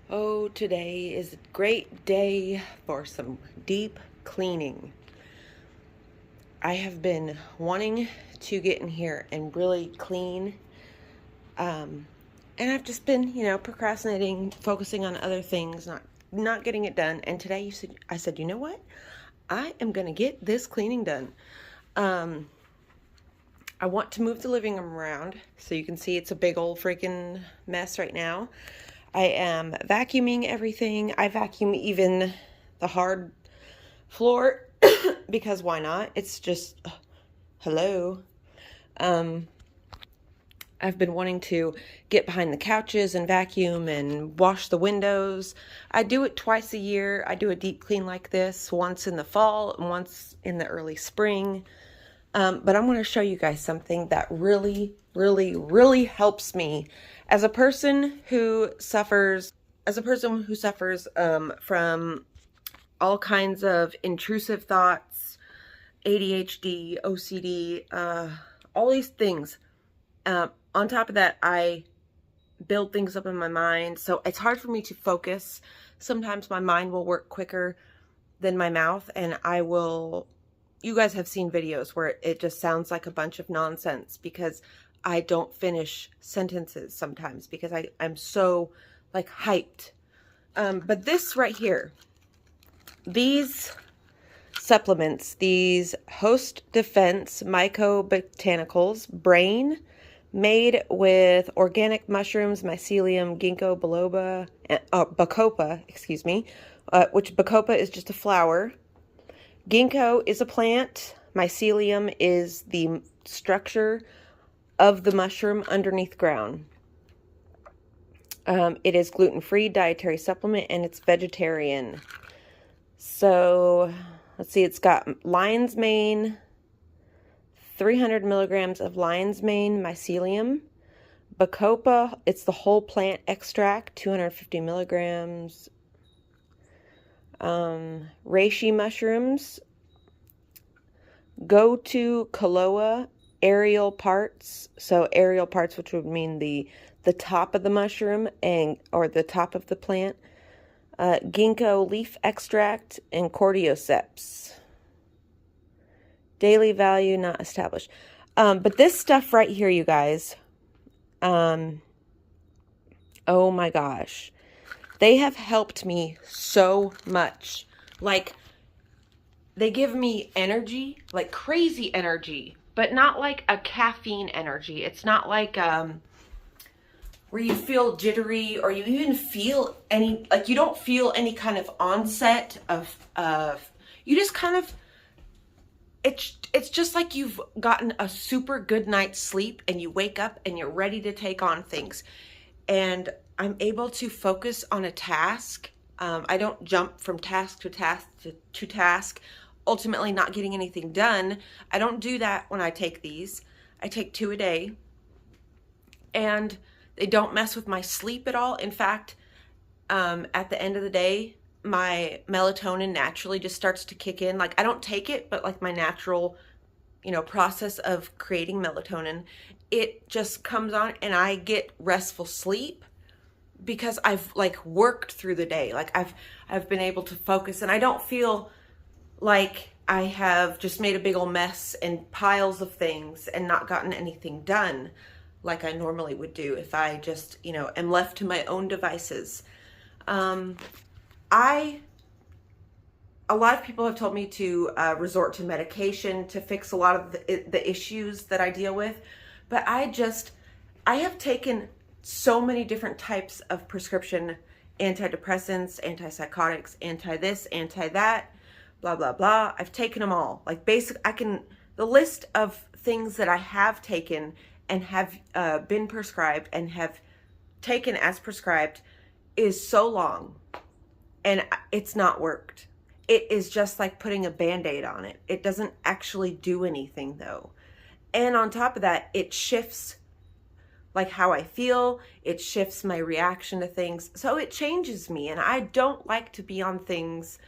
Oh, today is a great day for some deep cleaning. I have been wanting to get in here and really clean. And I've just been, procrastinating, focusing on other things, not getting it done. And today I said, you know what? I am going to get this cleaning done. Um, I want to move the living room around so you can see it's a big old freaking mess right now. I am vacuuming everything. I vacuum even the hard floor because why not? It's just, hello. Um, I've been wanting to get behind the couches and vacuum and wash the windows. I do it twice a year. I do a deep clean like this, once in the fall and once in the early spring. But I'm going to show you guys something that really, really, really helps me as a person who suffers, from all kinds of intrusive thoughts, ADHD, OCD, all these things. On top of that, I build things up in my mind, so it's hard for me to focus. Sometimes my mind will work quicker than my mouth, and you guys have seen videos where it just sounds like a bunch of nonsense because I don't finish sentences sometimes because I'm so like hyped. But this right here, these supplements, these Host Defense Mycobotanicals Brain, made with organic mushrooms, mycelium, ginkgo biloba, bacopa, excuse me, which bacopa is just a flower. Ginkgo is a plant. Mycelium is the structure of the mushroom underneath ground. It is gluten-free dietary supplement and it's vegetarian. So let's see, it's got lion's mane, 300 milligrams of lion's mane mycelium. Bacopa, it's the whole plant extract, 250 milligrams. Reishi mushrooms. Gotu koa aerial parts. So aerial parts, which would mean the top of the mushroom or the top of the plant. Ginkgo leaf extract and cordyceps. Daily value not established. But this stuff right here, you guys, oh my gosh, they have helped me so much. Like, they give me energy, like crazy energy, but not like a caffeine energy. It's not like where you feel jittery or you even feel you don't feel any kind of onset of you just kind of, it's just like you've gotten a super good night's sleep and you wake up and you're ready to take on things. And I'm able to focus on a task. I don't jump from task to task to task, ultimately not getting anything done. I don't do that when I take these. I take 2 a day. And they don't mess with my sleep at all. In fact, at the end of the day, my melatonin naturally just starts to kick in. Like, I don't take it, but like my natural, process of creating melatonin, it just comes on and I get restful sleep because I've like worked through the day. Like I've been able to focus and I don't feel like I have just made a big old mess and piles of things and not gotten anything done like I normally would do if I just, am left to my own devices. A lot of people have told me to resort to medication to fix a lot of the issues that I deal with, but I have taken so many different types of prescription antidepressants, antipsychotics, anti-this, anti-that, blah, blah, blah. I've taken them all. Like the list of things that I have taken and have been prescribed and have taken as prescribed is so long and it's not worked. It is just like putting a Band-Aid on it. It doesn't actually do anything though. And on top of that, it shifts like how I feel. It shifts my reaction to things. So it changes me and I don't like to be on things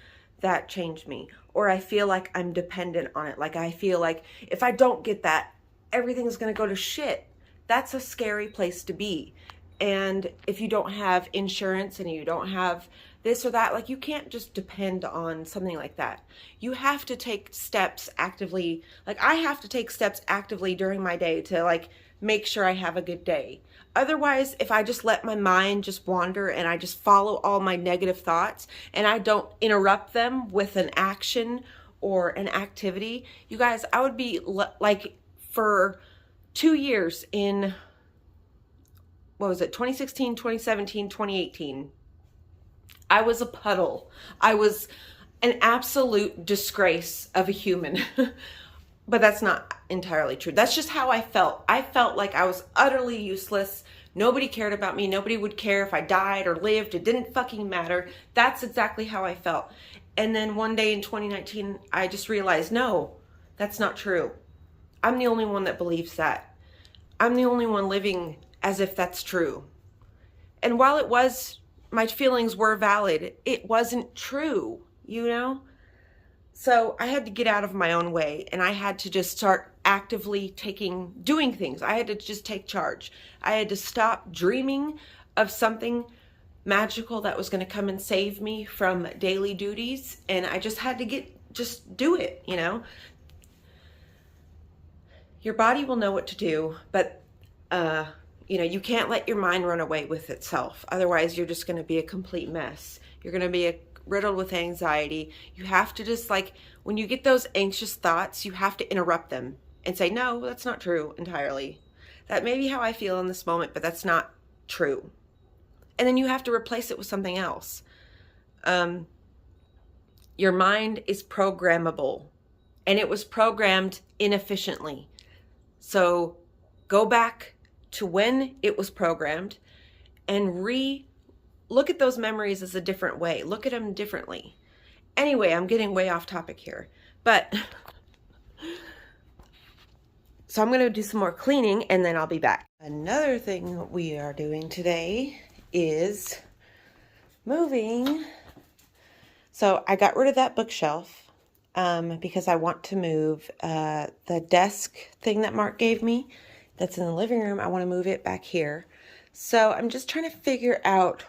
that change me or I feel like I'm dependent on it. Like I feel like if I don't get that, everything's going to go to shit. That's a scary place to be. And if you don't have insurance and you don't have this or that, like, you can't just depend on something like that. You have to take steps actively. Like, I have to take steps actively during my day to, like, make sure I have a good day. Otherwise, if I just let my mind just wander and I just follow all my negative thoughts and I don't interrupt them with an action or an activity, you guys, I would be like, for 2 years in, what was it, 2016, 2017, 2018, I was a puddle. I was an absolute disgrace of a human. But that's not entirely true. That's just how I felt. I felt like I was utterly useless. Nobody cared about me. Nobody would care if I died or lived. It didn't fucking matter. That's exactly how I felt. And then one day in 2019, I just realized, no, that's not true. I'm the only one that believes that. I'm the only one living as if that's true. And while it was, my feelings were valid, it wasn't true, you know? So I had to get out of my own way, and I had to just start actively doing things. I had to just take charge. I had to stop dreaming of something magical that was going to come and save me from daily duties. And I just had to just do it, you know? Your body will know what to do, but, you know, you can't let your mind run away with itself. Otherwise, you're just going to be a complete mess. You're going to be riddled with anxiety. You have to just, like, when you get those anxious thoughts, you have to interrupt them and say, no, that's not true entirely. That may be how I feel in this moment, but that's not true. And then you have to replace it with something else. Your mind is programmable, and it was programmed inefficiently. So go back to when it was programmed and look at those memories as a different way. Look at them differently. Anyway, I'm getting way off topic here. But, so I'm going to do some more cleaning and then I'll be back. Another thing we are doing today is moving. So I got rid of that bookshelf because I want to move the desk thing that Mark gave me that's in the living room. I want to move it back here. So I'm just trying to figure out,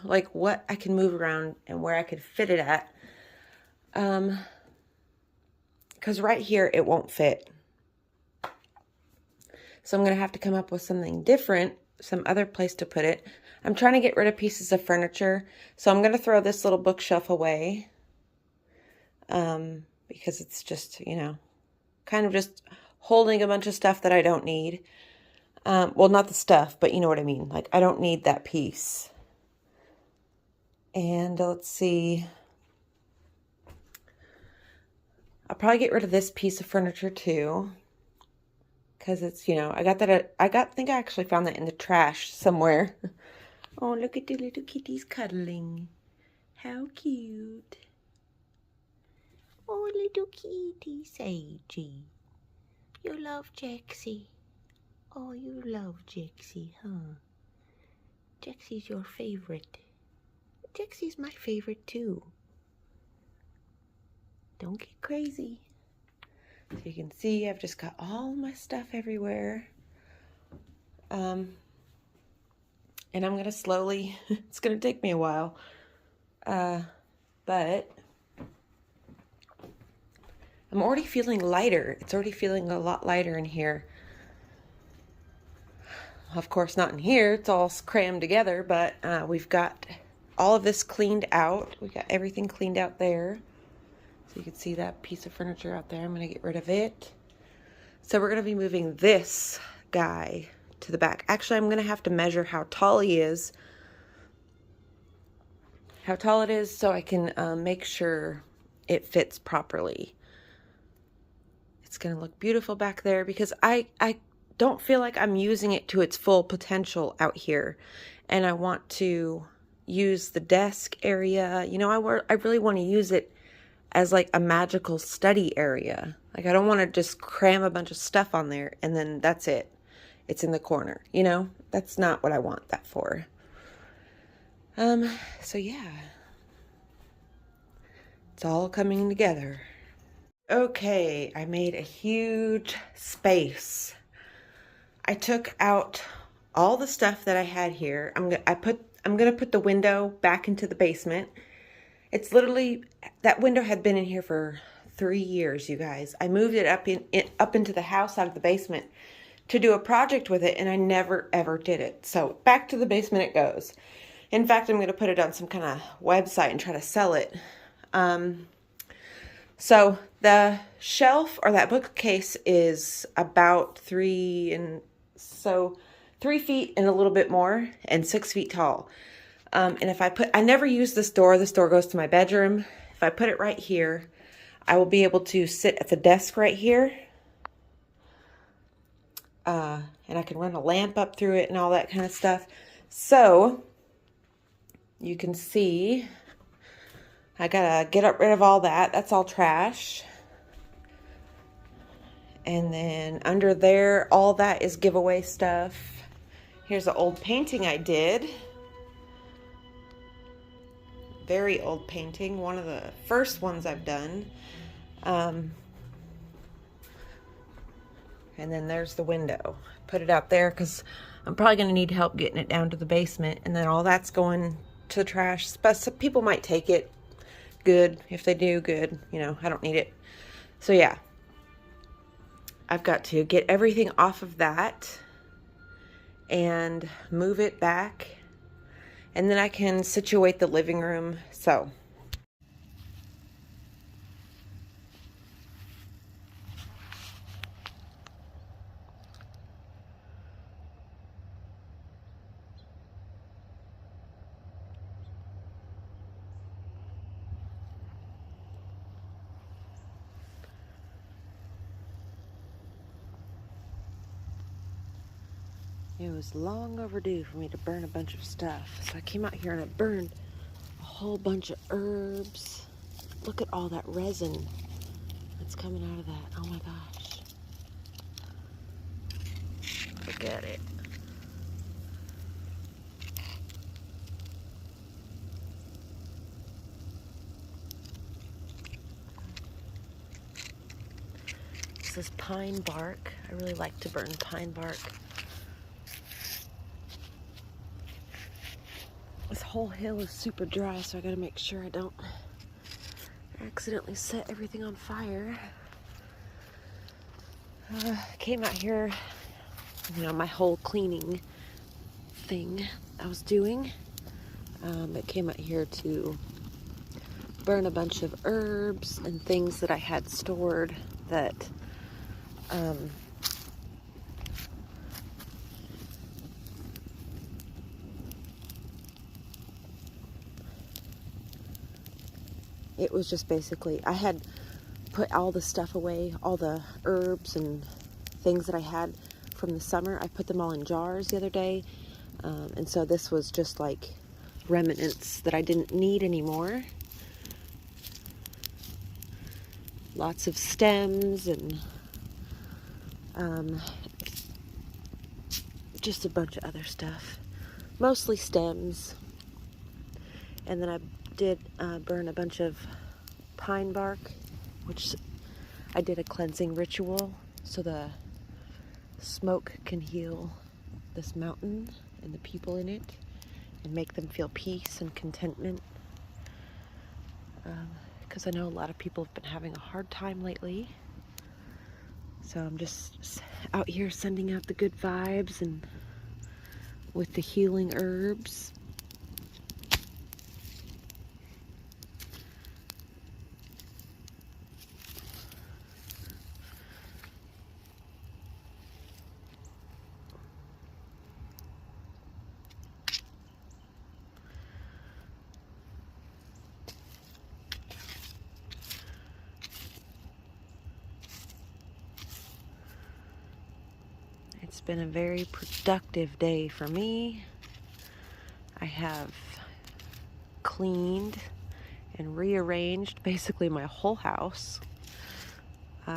like, what I can move around and where I could fit it at. Because right here it won't fit. So I'm going to have to come up with something different, some other place to put it. I'm trying to get rid of pieces of furniture. So I'm going to throw this little bookshelf away. Because it's just, you know, kind of just holding a bunch of stuff that I don't need. Well, not the stuff, but you know what I mean. Like, I don't need that piece. And let's see. I'll probably get rid of this piece of furniture too. Because it's, you know, I think I actually found that in the trash somewhere. Oh, look at the little kitties cuddling. How cute. Oh, little kitty Sagey. You love Jaxie. Oh, you love Jaxie, huh? Jaxie's your favorite. Jaxie's my favorite too. Don't get crazy. So you can see I've just got all my stuff everywhere. And I'm going to slowly, it's going to take me a while. But I'm already feeling lighter. It's already feeling a lot lighter in here. Of course, not in here. It's all crammed together, but we've got all of this cleaned out. We got everything cleaned out there. So you can see that piece of furniture out there. I'm going to get rid of it. So we're going to be moving this guy to the back. Actually, I'm going to have to measure how tall he is. How tall it is so I can make sure it fits properly. It's going to look beautiful back there because I don't feel like I'm using it to its full potential out here. And I want to use the desk area. You know, I really want to use it as like a magical study area. Like, I don't want to just cram a bunch of stuff on there and then that's it. It's in the corner, you know? That's not what I want that for. So yeah. It's all coming together. Okay, I made a huge space. I took out all the stuff that I had here. I'm gonna put the window back into the basement. It's literally, that window had been in here for 3 years, you guys. I moved it up into the house out of the basement to do a project with it, and I never ever did it. So back to the basement it goes. In fact, I'm going to put it on some kind of website and try to sell it. So the shelf, or that bookcase, is about 3 feet and a little bit more, and 6 feet tall. And if I never use this door goes to my bedroom. If I put it right here, I will be able to sit at the desk right here. And I can run a lamp up through it and all that kind of stuff. So you can see, I gotta get rid of all that. That's all trash. And then under there, all that is giveaway stuff. Here's an old painting I did. Very old painting, one of the first ones I've done. And then there's the window. Put it out there because I'm probably going to need help getting it down to the basement. And then all that's going to the trash. But some people might take it. Good. If they do, good. You know, I don't need it. So yeah. I've got to get everything off of that and move it back. And then I can situate the living room. So it was long overdue for me to burn a bunch of stuff. So I came out here and I burned a whole bunch of herbs. Look at all that resin that's coming out of that. Oh my gosh. Look at it. This is pine bark. I really like to burn pine bark. This whole hill is super dry, so I gotta make sure I don't accidentally set everything on fire. Came out here, you know, my whole cleaning thing I was doing. I came out here to burn a bunch of herbs and things that I had stored that it was just basically, I had put all the stuff away, all the herbs and things that I had from the summer. I put them all in jars the other day. And so this was just like remnants that I didn't need anymore. Lots of stems and just a bunch of other stuff. Mostly stems. And then I did burn a bunch of pine bark, which I did a cleansing ritual so the smoke can heal this mountain and the people in it and make them feel peace and contentment. Because I know a lot of people have been having a hard time lately. So I'm just out here sending out the good vibes and with the healing herbs. It's been a very productive day for me. I have cleaned and rearranged basically my whole house. So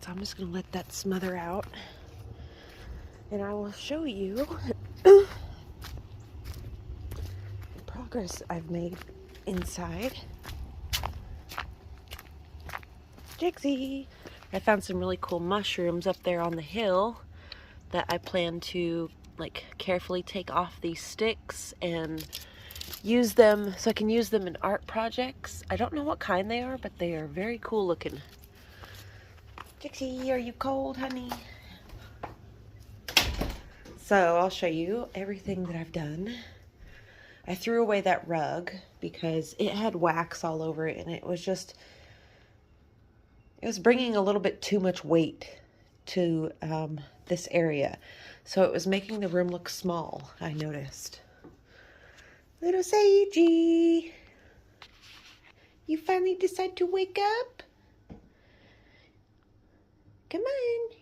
I'm just going to let that smother out. And I will show you the progress I've made inside. Jixie! I found some really cool mushrooms up there on the hill that I plan to like carefully take off these sticks and use them so I can use them in art projects. I don't know what kind they are, but they are very cool looking. Jixie, are you cold, honey? So I'll show you everything that I've done. I threw away that rug because it had wax all over it, and it was bringing a little bit too much weight to this area. So it was making the room look small, I noticed. Little Sagey, you finally decide to wake up? Come on.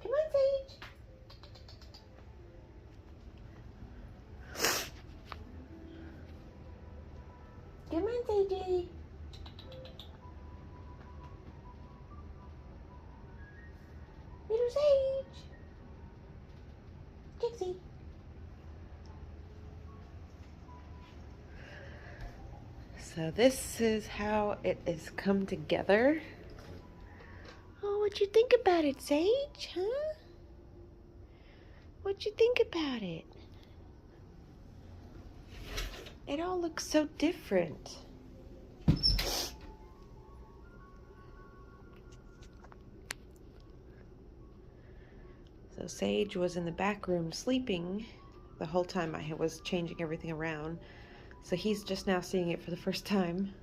Come on, Sage. Come on, Sagey. Little Sage. Jixie. So this is how it has come together. Oh, what'd you think about it, Sage? Huh? What'd you think about it? It all looks so different. So Sage was in the back room sleeping the whole time I was changing everything around. So he's just now seeing it for the first time.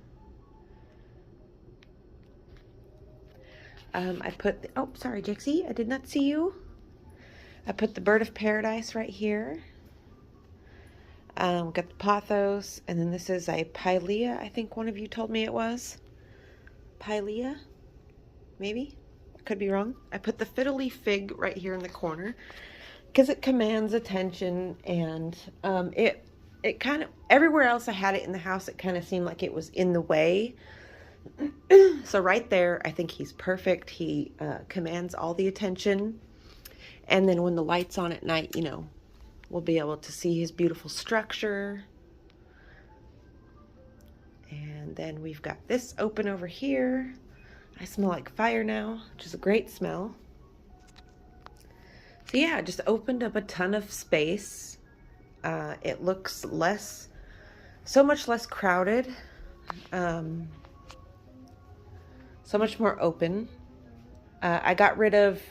I put, oh, sorry, Jixie, I did not see you. I put the bird of paradise right here. Got the pothos, and then this is a pilea. I think one of you told me it was. Pilea? Maybe? I could be wrong. I put the fiddle leaf fig right here in the corner because it commands attention, and it kind of, everywhere else I had it in the house, it kind of seemed like it was in the way. So right there, I think he's perfect. He commands all the attention. And then when the light's on at night, you know, we'll be able to see his beautiful structure. And then we've got this open over here. I smell like fire now, which is a great smell. So yeah, I just opened up a ton of space. It looks so much less crowded. So much more open. I got rid of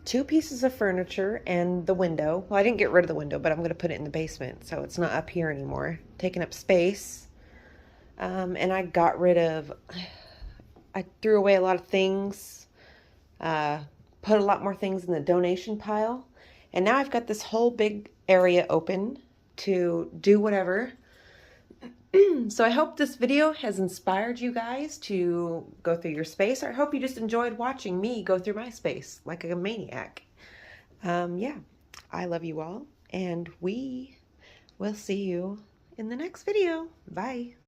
2 pieces of furniture and the window. Well, I didn't get rid of the window, but I'm going to put it in the basement, so it's not up here anymore, taking up space. And I threw away a lot of things, put a lot more things in the donation pile, and now I've got this whole big area open to do whatever. So I hope this video has inspired you guys to go through your space. I hope you just enjoyed watching me go through my space like a maniac. Yeah, I love you all, and we will see you in the next video. Bye.